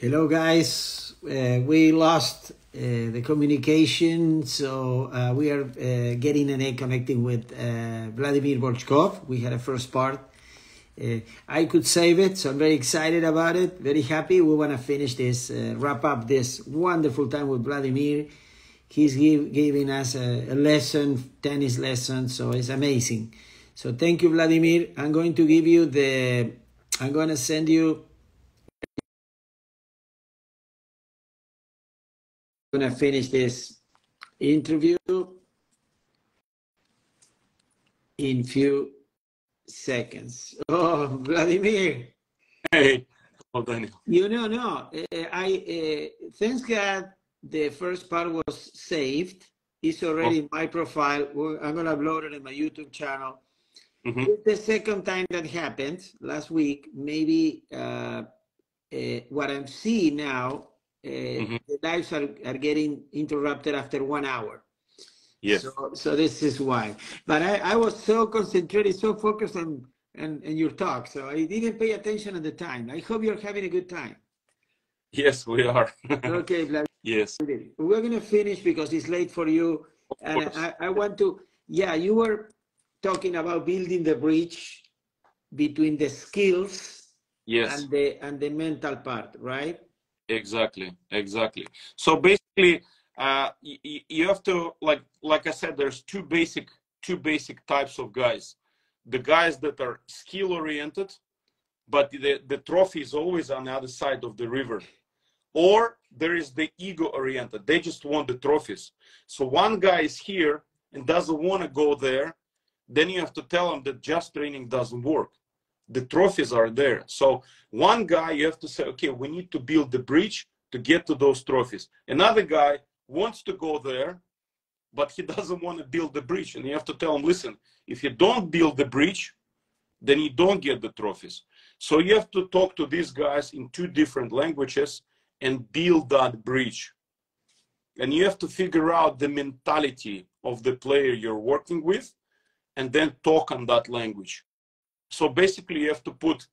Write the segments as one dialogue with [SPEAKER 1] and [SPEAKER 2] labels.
[SPEAKER 1] Hello, guys. We lost the communication, so we are getting and connecting with Vladimir Voltchkov. We had a first part. I could save it, so I'm very excited about it. Very happy. We want to finish this, wrap up this wonderful time with Vladimir. He's giving us a lesson, tennis lesson, so it's amazing. So thank you, Vladimir. I'm going to give you I'm going to send you. I'm going to finish this interview in few seconds. Oh, Vladimir.
[SPEAKER 2] Hey, hello, Daniel.
[SPEAKER 1] No. Thanks God the first part was saved. It's already in my profile. I'm going to upload it in my YouTube channel. It's the second time that happened last week. Maybe what I'm seeing now, the lives are getting interrupted after 1 hour.
[SPEAKER 2] Yes.
[SPEAKER 1] So this is why. But I was so concentrated, so focused on your talk, so I didn't pay attention at the time. I hope you're having a good time.
[SPEAKER 2] Yes, we are.
[SPEAKER 1] Okay, Vladimir.
[SPEAKER 2] Yes.
[SPEAKER 1] We're going to finish because it's late for you. And I want to, you were talking about building the bridge between the skills and the mental part, right?
[SPEAKER 2] Exactly. So basically, you have to, like I said, there's two basic types of guys. The guys that are skill oriented, but the trophy is always on the other side of the river. Or there is the ego oriented. They just want the trophies. So one guy is here and doesn't want to go there. Then you have to tell him that just training doesn't work. The trophies are there. So one guy, you have to say, okay, we need to build the bridge to get to those trophies. Another guy wants to go there, but he doesn't want to build the bridge. And you have to tell him, listen, if you don't build the bridge, then you don't get the trophies. So you have to talk to these guys in two different languages and build that bridge. And you have to figure out the mentality of the player you're working with and then talk on that language. So basically you have to put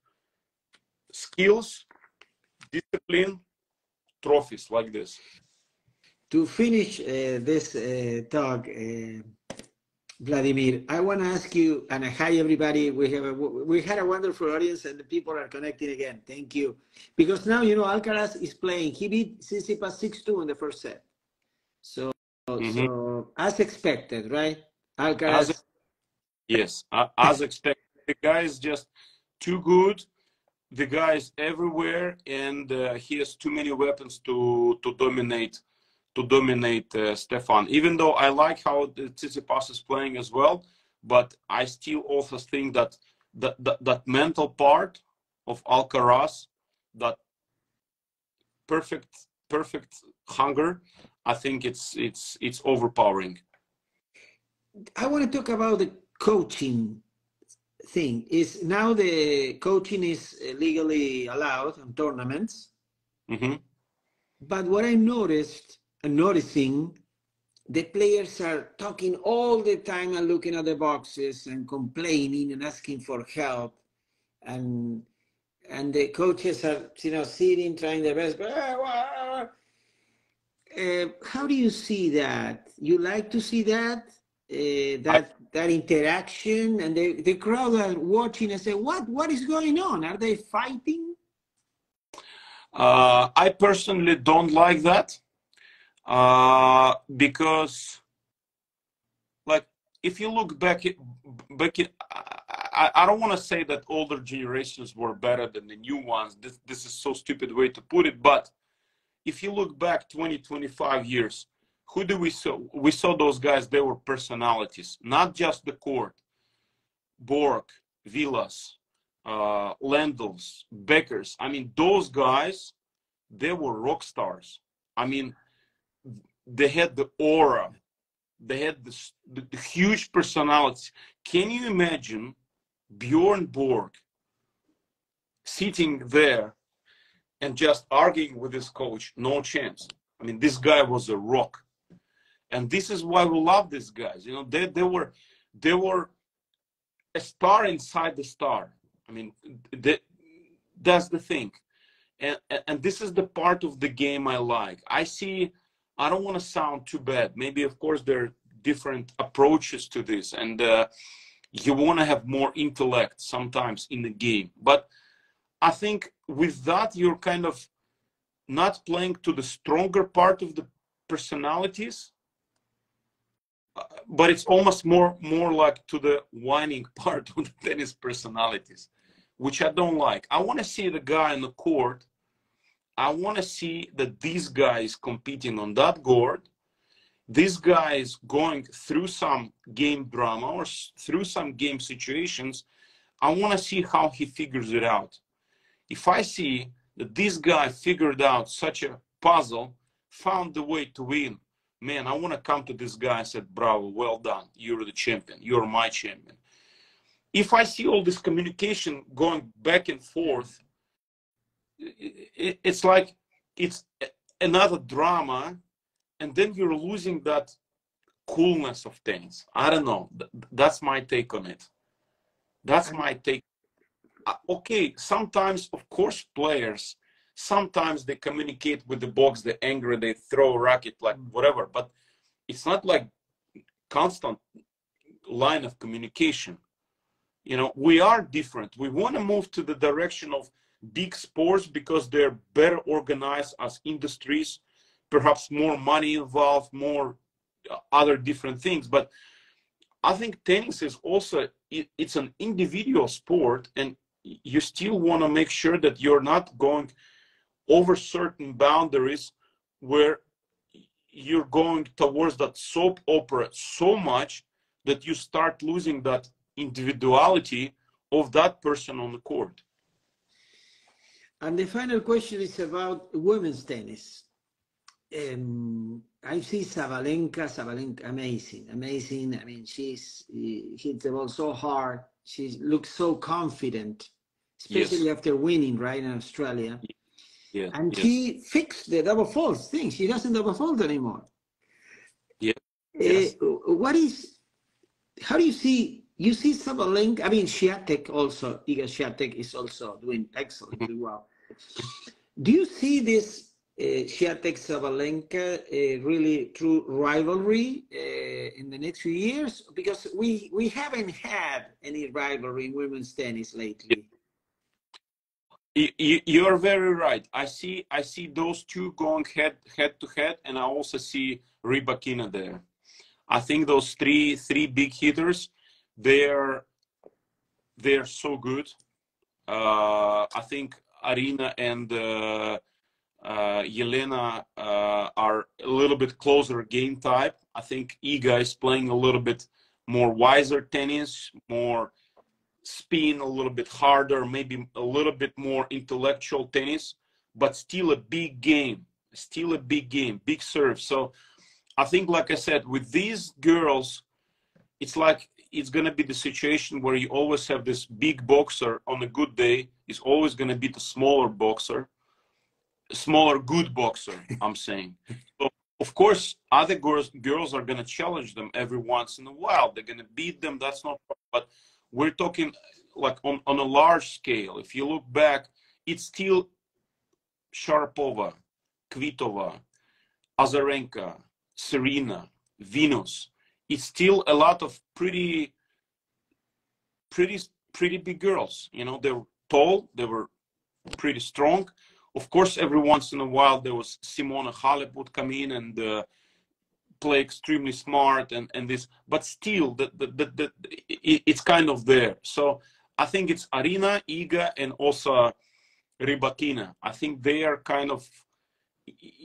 [SPEAKER 2] skills, discipline, trophies like this.
[SPEAKER 1] To finish this talk, Vladimir, I want to ask you, and hi everybody, we had a wonderful audience and the people are connecting again. Thank you. Because now, Alcaraz is playing. He beat Tsitsipas 6-2 in the first set. So as expected, right? Alcaraz.
[SPEAKER 2] Yes, as expected. The guy is just too good. The guy is everywhere, and he has too many weapons to dominate Stefan. Even though I like how the Tsitsipas is playing as well, but I still also think that that mental part of Alcaraz, that perfect hunger, I think it's overpowering.
[SPEAKER 1] I want to talk about the coaching thing. Is now the coaching is legally allowed in tournaments. But what I noticing, the players are talking all the time and looking at the boxes and complaining and asking for help, and the coaches are sitting trying their best. How do you see that? You like to see that that interaction, and the crowd are watching and say, what is going on? Are they fighting?
[SPEAKER 2] I personally don't like that, because, like, if you look back, I don't want to say that older generations were better than the new ones. This is so stupid way to put it, but if you look back 20-25 years, who do we saw? We saw those guys. They were personalities, not just the court. Borg, Villas, Lendls, Beckers. I mean, those guys, they were rock stars. I mean, they had the aura. They had the huge personality. Can you imagine Bjorn Borg sitting there and just arguing with his coach? No chance. I mean, this guy was a rock. And this is why we love these guys. They were a star inside the star. I mean, that's the thing. And this is the part of the game I like. I don't want to sound too bad. Maybe, of course, there are different approaches to this, and you want to have more intellect sometimes in the game. But I think with that, you're kind of not playing to the stronger part of the personalities, but it's almost more like to the whining part of the tennis personalities, which I don't like. I want to see the guy on the court. I want to see that this guy is competing on that court. This guy is going through some game drama or through some game situations. I want to see how he figures it out. If I see that this guy figured out such a puzzle, found the way to win, man, I want to come to this guy and say, bravo, well done. You're the champion. You're my champion. If I see all this communication going back and forth, it's like it's another drama, and then you're losing that coolness of tennis. I don't know. That's my take on it. That's my take. Okay, sometimes, of course, players, sometimes they communicate with the box, they're angry, they throw a racket, like whatever, but it's not like constant line of communication. You know, we are different. We want to move to the direction of big sports because they're better organized as industries, perhaps more money involved, more other different things. But I think tennis is also, it's an individual sport, and you still want to make sure that you're not going over certain boundaries where you're going towards that soap opera so much that you start losing that individuality of that person on the court.
[SPEAKER 1] And the final question is about women's tennis. I see Sabalenka, amazing. I mean, she's hits the ball so hard. She looks so confident, especially after winning, right, in Australia.
[SPEAKER 2] Yeah.
[SPEAKER 1] And she fixed the double fault thing. She doesn't double fault anymore.
[SPEAKER 2] Yeah.
[SPEAKER 1] How do you see Sabalenka? I mean, Swiatek also, Iga Swiatek is also doing excellently well. Do you see this Swiatek Sabalenka really true rivalry in the next few years? Because we haven't had any rivalry in women's tennis lately.
[SPEAKER 2] You're very right. I see those two going head to head, and I also see Rybakina there. I think those three big hitters, they're so good. I think Arina and Yelena are a little bit closer game type. I think Iga is playing a little bit more wiser tennis, more spin, a little bit harder, maybe a little bit more intellectual tennis, but still a big game, big serve. So I think, like I said, with these girls, it's like it's going to be the situation where you always have this big boxer on a good day is always going to be the smaller boxer, smaller good boxer, I'm saying. So, of course, other girls are going to challenge them every once in a while. They're going to beat them. That's not, but we're talking like on a large scale. If you look back, it's still Sharapova, Kvitova, Azarenka, Serena, Venus. It's still a lot of pretty big girls. You know, they were tall, they were pretty strong. Of course, every once in a while there was Simona Halep would come in and play extremely smart and this, but still it's kind of there. So I think it's Arina, Iga, and also Rybakina. I think they are kind of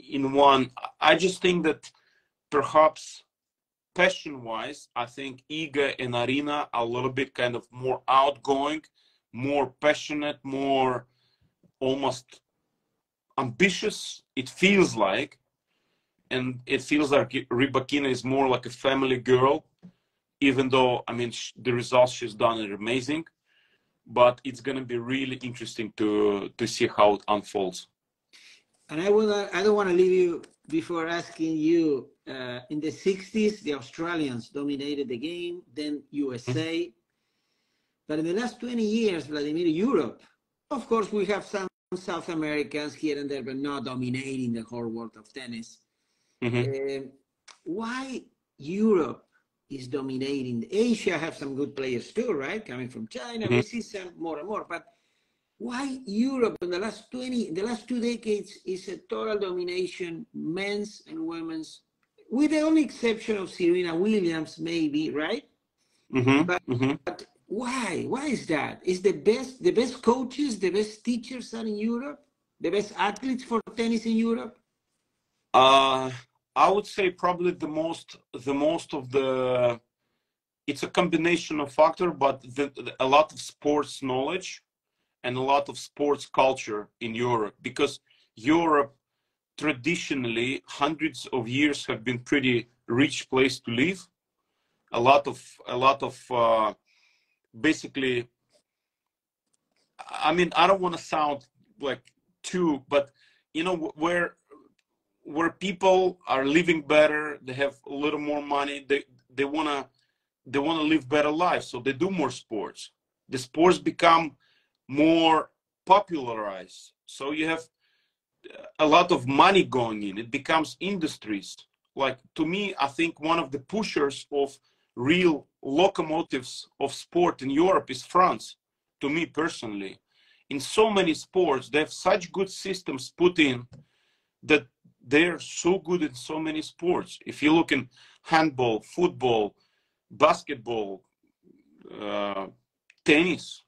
[SPEAKER 2] in one. I just think that perhaps passion-wise, I think Iga and Arina are a little bit kind of more outgoing, more passionate, more almost ambitious, it feels like. And it feels like Rybakina is more like a family girl, even though, I mean, the results she's done are amazing. But it's going to be really interesting to see how it unfolds.
[SPEAKER 1] And I don't want to leave you before asking you, in the 60s, the Australians dominated the game, then USA. But in the last 20 years, Vladimir, Europe, of course, we have some South Americans here and there, but not dominating the whole world of tennis. Why Europe is dominating? Asia have some good players too, right? Coming from China, we see some more and more. But why Europe in the last 2 decades is a total domination, men's and women's, with the only exception of Serena Williams, maybe, right? But why? Why is that? Is the best coaches, the best teachers are in Europe? The best athletes for tennis in Europe?
[SPEAKER 2] I would say probably the most of the, it's a combination of factors, but a lot of sports knowledge and a lot of sports culture in Europe, because Europe traditionally hundreds of years have been pretty rich place to live. A lot of basically, I mean, I don't want to sound like too, but you know, where people are living better, they have a little more money, they wanna live better lives, so they do more sports. The sports become more popularized, so you have a lot of money going in. It becomes industries. Like, to me, I think one of the pushers of real locomotives of sport in Europe is France, to me personally. In so many sports, they have such good systems put in that they're so good in so many sports. If you look in handball, football, basketball, tennis.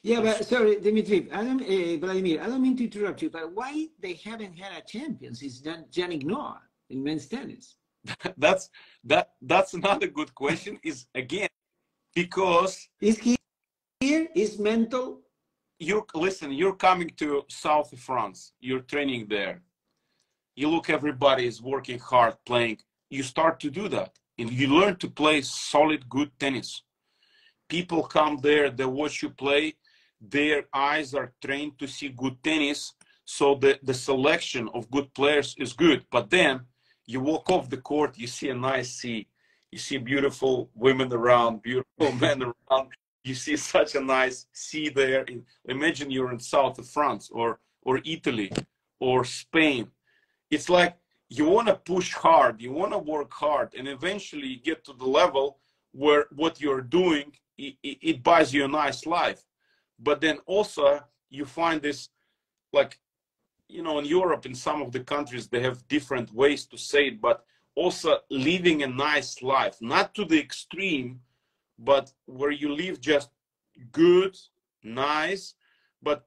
[SPEAKER 1] Yeah, but sorry, Dimitri, Vladimir, I don't mean to interrupt you, but why they haven't had a champion since Yannick Noah in men's tennis?
[SPEAKER 2] That's another good question. Is again because
[SPEAKER 1] is he here? Is mental?
[SPEAKER 2] You're coming to south of France. You're training there. You look, everybody is working hard, playing. You start to do that, and you learn to play solid, good tennis. People come there, they watch you play. Their eyes are trained to see good tennis, so the selection of good players is good. But then you walk off the court, you see a nice sea, you see beautiful women around, beautiful men around. You see such a nice sea there. Imagine you're in south of France or Italy or Spain. It's like you want to push hard, you want to work hard, and eventually you get to the level where what you're doing, it buys you a nice life. But then also you find this, like, you know, in Europe, in some of the countries, they have different ways to say it, but also living a nice life, not to the extreme, but where you live just good, nice, but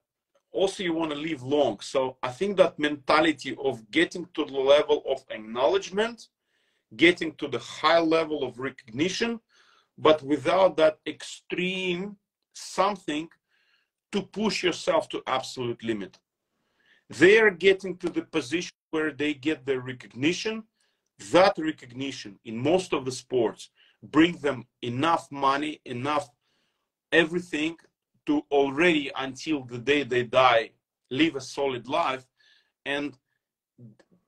[SPEAKER 2] also you want to live long. So I think that mentality of getting to the level of acknowledgement, getting to the high level of recognition, but without that extreme something to push yourself to absolute limit. They are getting to the position where they get their recognition. That recognition in most of the sports bring them enough money, enough everything to already, until the day they die, live a solid life. And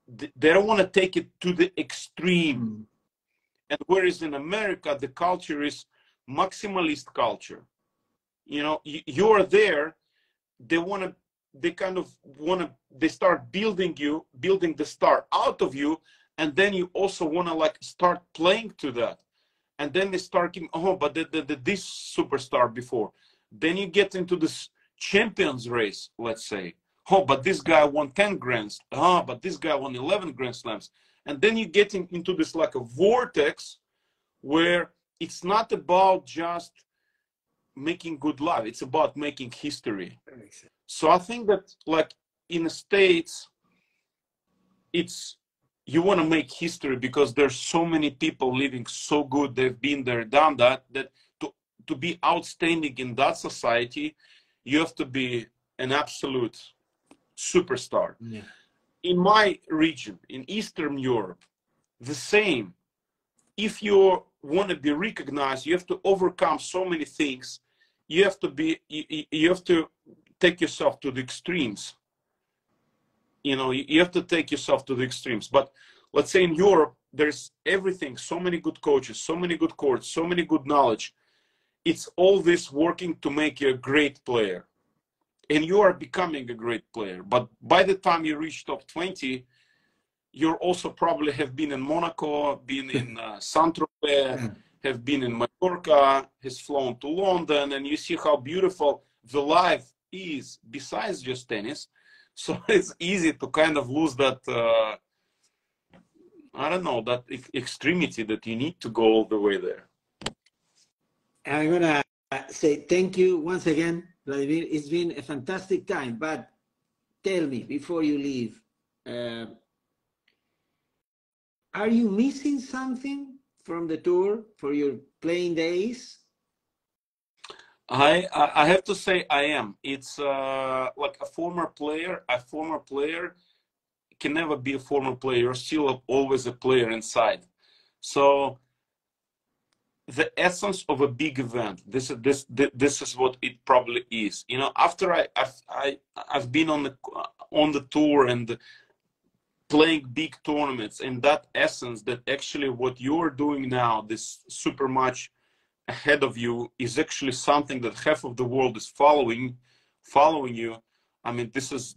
[SPEAKER 2] they don't want to take it to the extreme. And whereas in America, the culture is maximalist culture. You know, you're there, they start building the star out of you, and then you also want to like start playing to that. And then they start giving, oh, but this superstar before. Then you get into this champions race, let's say. Oh, but this guy won 10 grands. Oh, but this guy won 11 Grand Slams. And then you get into this like a vortex where it's not about just making good life, it's about making history. So I think that, like, in the States, it's, you want to make history because there's so many people living so good, they've been there, done that, that to be outstanding in that society, you have to be an absolute superstar. Yeah. In my region, in Eastern Europe, the same. If you want to be recognized, you have to overcome so many things. You have to take yourself to the extremes. You know, you have to take yourself to the extremes. But let's say in Europe, there's everything, so many good coaches, so many good courts, so many good knowledge. It's all this working to make you a great player. and you are becoming a great player. But by the time you reach top 20, you also probably have been in Monaco, been in Saint-Tropez, have been in Mallorca, has flown to London, and you see how beautiful the life is besides just tennis. So it's easy to kind of lose that, I don't know, that extremity that you need to go all the way there.
[SPEAKER 1] I'm going to say thank you once again, Vladimir. It's been a fantastic time, but tell me before you leave, are you missing something from the tour for your playing days?
[SPEAKER 2] I have to say I am. It's like a former player can never be a former player. You're still always a player inside. So the essence of a big event, this is what it probably is. You know, after I've been on the tour and playing big tournaments, and that essence, that actually what you're doing now, this super much ahead of you, is actually something that half of the world is following you. I mean, this is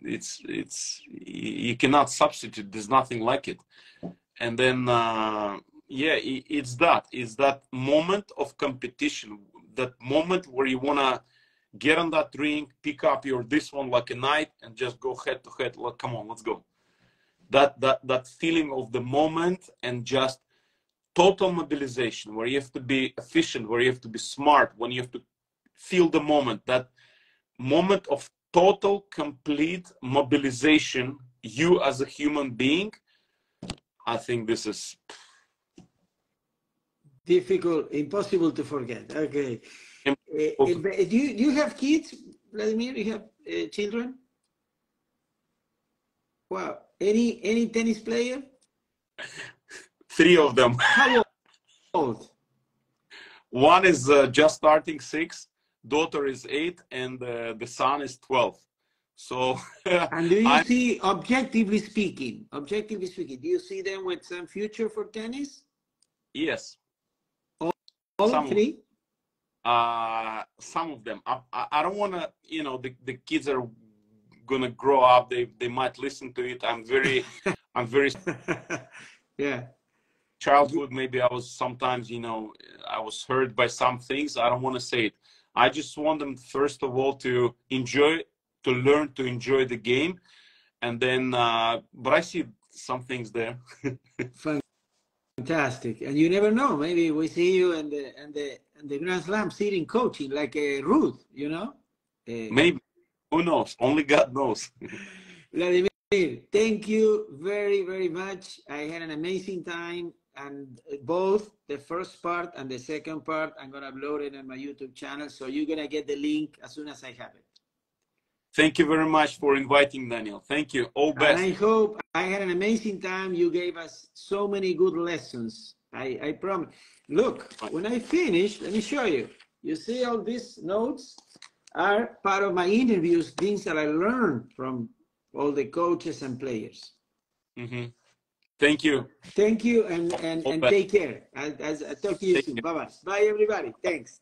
[SPEAKER 2] it's you cannot substitute. There's nothing like it. And then yeah, it's that moment of competition, that moment where you want to get on that ring, pick up your this one like a knight, and just go head to head. Like, come on, let's go. That feeling of the moment, and just total mobilization, where you have to be efficient, where you have to be smart, when you have to feel the moment, that moment of total, complete mobilization, you as a human being. I think this is
[SPEAKER 1] difficult, impossible to forget. Okay. Do you have kids, Vladimir? You have children? Wow. Any tennis player?
[SPEAKER 2] 3 of them.
[SPEAKER 1] How old?
[SPEAKER 2] One is just starting 6, daughter is 8, and the son is 12. So
[SPEAKER 1] and do you see, objectively speaking, do you see them with some future for tennis?
[SPEAKER 2] Yes.
[SPEAKER 1] All 3?
[SPEAKER 2] Some of them. I don't want to, you know, the kids are gonna grow up. They might listen to it. I'm very
[SPEAKER 1] yeah.
[SPEAKER 2] Childhood, maybe I was sometimes, you know, I was hurt by some things. I don't want to say it. I just want them, first of all, to learn to enjoy the game, and then but I see some things there.
[SPEAKER 1] Fantastic. And you never know, maybe we see you and the Grand Slam sitting coaching like a Ruth, you know.
[SPEAKER 2] Maybe, who knows? Only God knows.
[SPEAKER 1] Vladimir, thank you very, very much. I had an amazing time, and both the first part and the second part, I'm going to upload it on my YouTube channel, so you're going to get the link as soon as I have it.
[SPEAKER 2] Thank you very much for inviting, Daniel. Thank you. All best.
[SPEAKER 1] And I hope I had an amazing time. You gave us so many good lessons. I promise. Look, when I finish, let me show you. You see all these notes are part of my interviews, things that I learned from all the coaches and players.
[SPEAKER 2] Mm-hmm. Thank you.
[SPEAKER 1] Thank you, and take care. I'll talk to you soon. Bye-bye. Bye, everybody. Thanks.